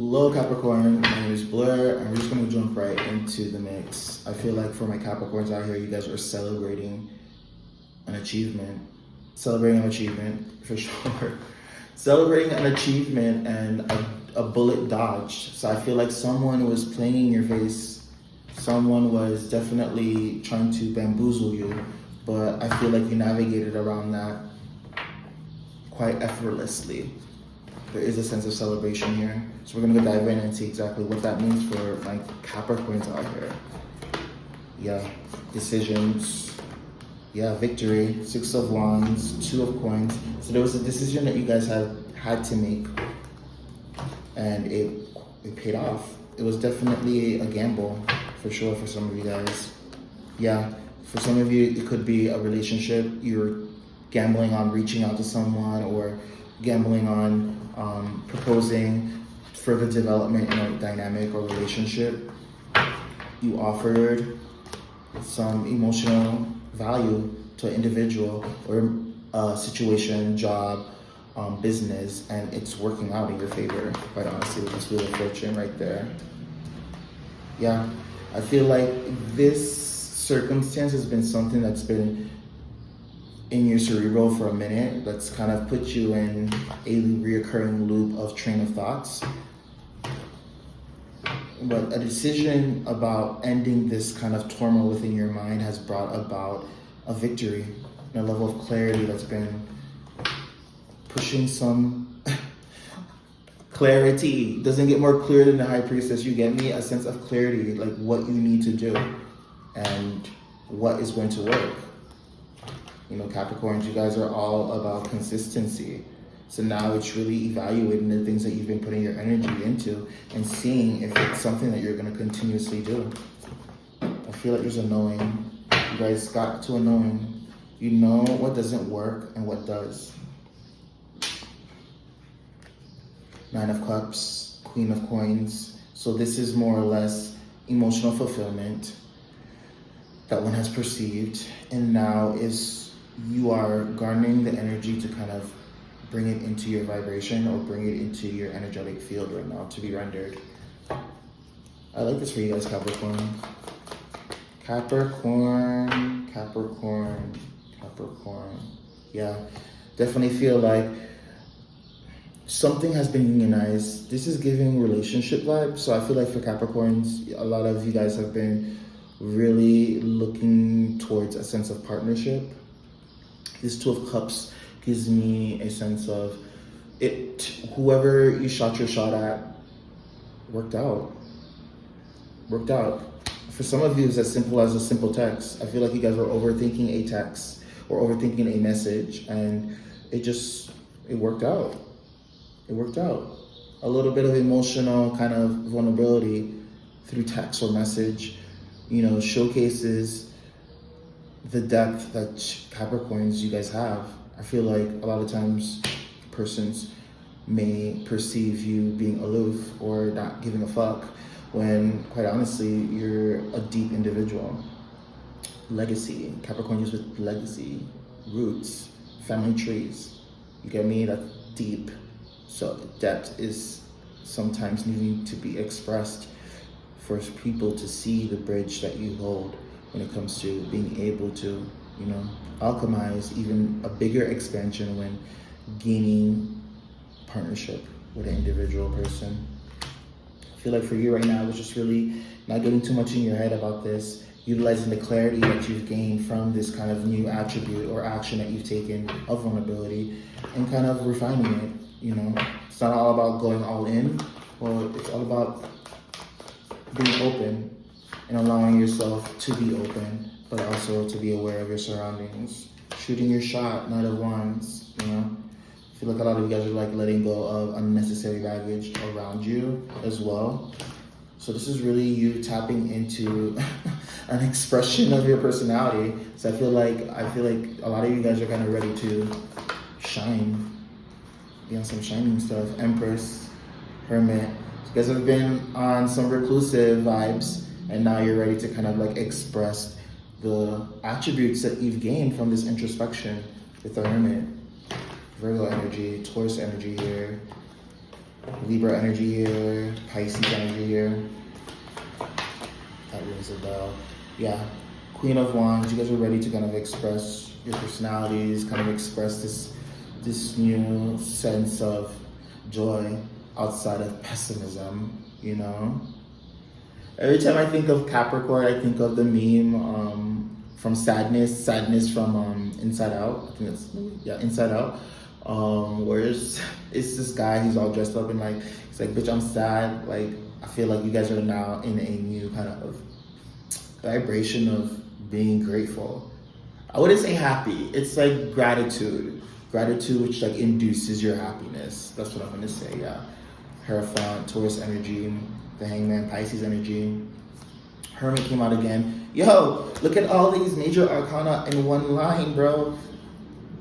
Hello Capricorn, my name is Blur, and we're just gonna jump right into the mix. I feel like for my Capricorns out here, you guys are celebrating an achievement. Celebrating an achievement, for sure. Celebrating an achievement and a bullet dodged. So I feel like someone was playing in your face. Someone was definitely trying to bamboozle you, but I feel like you navigated around that quite effortlessly. There is a sense of celebration here. So we're gonna go dive in and see exactly what that means for my Capricorns out here. Yeah, decisions. Yeah, victory. 6 of Wands, 2 of Coins. So there was a decision that you guys had to make, and it paid off. It was definitely a gamble, for sure, for some of you guys. Yeah, for some of you, it could be a relationship. You're gambling on reaching out to someone, or gambling on proposing further development in a dynamic or relationship. You offered some emotional value to an individual or a situation, job, business, and it's working out in your favor, quite honestly, with this Wheel of Fortune right there. Yeah, I feel like this circumstance has been something that's been in your cerebral for a minute. That's kind of put you in a reoccurring loop of train of thoughts. But a decision about ending this kind of turmoil within your mind has brought about a victory and a level of clarity that's been pushing some clarity. Doesn't get more clear than the High Priestess. You get me? A sense of clarity, like what you need to do and what is going to work. You know, Capricorns, you guys are all about consistency. So now it's really evaluating the things that you've been putting your energy into and seeing if it's something that you're going to continuously do. I feel like there's a knowing. You guys got to a knowing. You know what doesn't work and what does. 9 of Cups, Queen of Coins. So this is more or less emotional fulfillment that one has perceived, and now you are garnering the energy to kind of bring it into your vibration or bring it into your energetic field right now to be rendered. I like this for you guys, Capricorn. Capricorn. Yeah, definitely feel like something has been unionized. This is giving relationship vibes. So I feel like for Capricorns, a lot of you guys have been really looking towards a sense of partnership. This 2 of Cups gives me a sense of it. Whoever you shot your shot at worked out. For some of you, it's as simple as a simple text. I feel like you guys were overthinking a text or overthinking a message, and it worked out. It worked out. A little bit of emotional kind of vulnerability through text or message, you know, showcases the depth that Capricorns you guys have. I feel like a lot of times persons may perceive you being aloof or not giving a fuck when, quite honestly, you're a deep individual. Legacy. Capricorn is with legacy, roots, family trees. You get me? That's deep. So depth is sometimes needing to be expressed for people to see the bridge that you hold when it comes to being able to, you know, alchemize even a bigger expansion when gaining partnership with an individual person. I feel like for you right now, it's just really not getting too much in your head about this, utilizing the clarity that you've gained from this kind of new attribute or action that you've taken of vulnerability and kind of refining it. You know, it's not all about going all in, or it's all about being open and allowing yourself to be open, but also to be aware of your surroundings. Shooting your shot, Knight of Wands, you know. I feel like a lot of you guys are like letting go of unnecessary baggage around you as well. So this is really you tapping into an expression of your personality. So I feel like a lot of you guys are kind of ready to shine. Be on some shining stuff. Empress, Hermit. You guys have been on some reclusive vibes, and now you're ready to kind of like express the attributes that you've gained from this introspection with the Hermit. Virgo energy, Taurus energy here. Libra energy here, Pisces energy here. That rings a bell. Yeah. Queen of Wands, you guys are ready to kind of express your personalities, kind of express this new sense of joy outside of pessimism, you know? Every time I think of Capricorn, I think of the meme from Sadness from Inside Out. I think it's, yeah, Inside Out. Where it's this guy, he's all dressed up and like, he's like, bitch, I'm sad. Like, I feel like you guys are now in a new kind of vibration of being grateful. I wouldn't say happy. It's like gratitude. Gratitude, which like induces your happiness. That's what I'm gonna say, yeah. Hierophant, Taurus energy, the Hangman, Pisces energy. Hermit came out again. Yo, look at all these major arcana in one line, bro.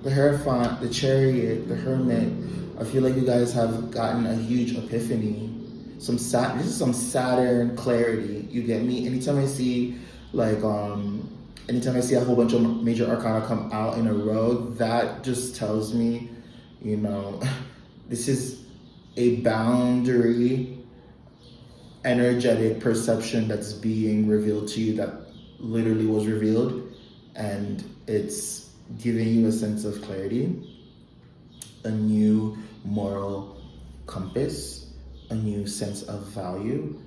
The Hierophant, the Chariot, the Hermit. I feel like you guys have gotten a huge epiphany. This is some Saturn clarity. You get me? Anytime I see a whole bunch of major arcana come out in a row, that just tells me, you know, this is a boundary energetic perception that's being revealed to you, that literally was revealed, and it's giving you a sense of clarity, a new moral compass, a new sense of value,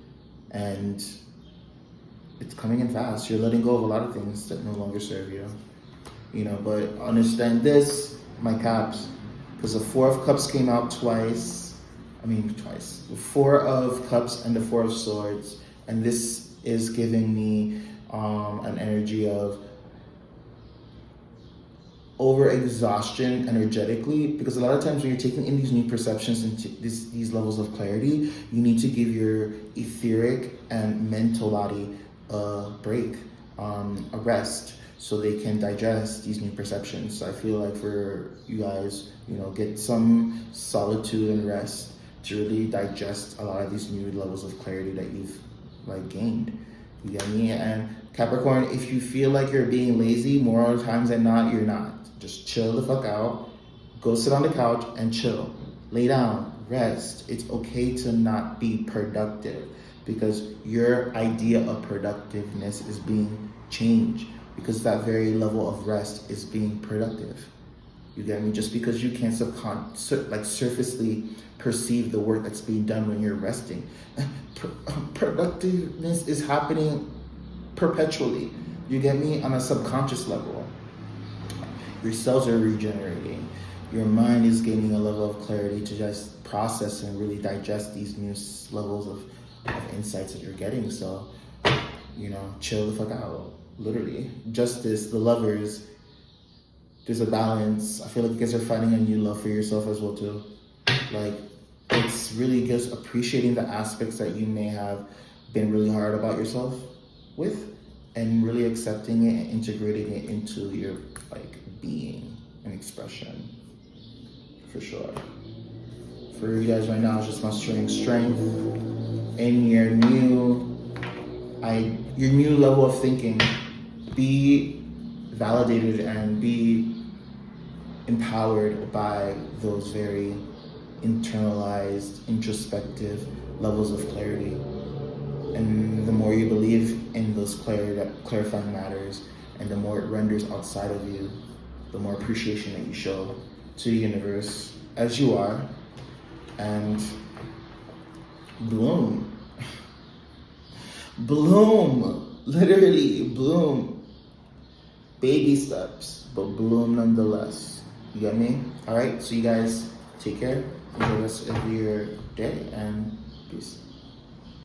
and it's coming in fast. You're letting go of a lot of things that no longer serve you, you know. But understand this, my caps, because the Four of Cups came out twice. The Four of Cups and the Four of Swords, and this is giving me an energy of over-exhaustion energetically, because a lot of times when you're taking in these new perceptions and these levels of clarity, you need to give your etheric and mental body a break, a rest, so they can digest these new perceptions. So I feel like for you guys, you know, get some solitude and rest to really digest a lot of these new levels of clarity that you've like gained. You get me? And Capricorn, if you feel like you're being lazy, more times than not, you're not. Just chill the fuck out. Go sit on the couch and chill. Lay down, rest. It's okay to not be productive, because your idea of productiveness is being changed, because that very level of rest is being productive. You get me? Just because you can't surfacely perceive the work that's being done when you're resting. Productiveness is happening perpetually. You get me? On a subconscious level. Your cells are regenerating. Your mind is gaining a level of clarity to just process and really digest these new levels of insights that you're getting. So, you know, chill the fuck out. Literally. Justice, the Lovers, there's a balance. I feel like you guys are finding a new love for yourself as well too. Like, it's really just appreciating the aspects that you may have been really hard about yourself with, and really accepting it and integrating it into your like being and expression, for sure. For you guys right now, it's just mustering strength in your new level of thinking. Be validated and be empowered by those very internalized, introspective levels of clarity. And the more you believe in those clarifying matters, and the more it renders outside of you, the more appreciation that you show to the universe as you are, and bloom. Bloom, literally bloom. Baby steps, but bloom nonetheless. You get me? All right, so you guys take care. Enjoy the rest of your day, and peace.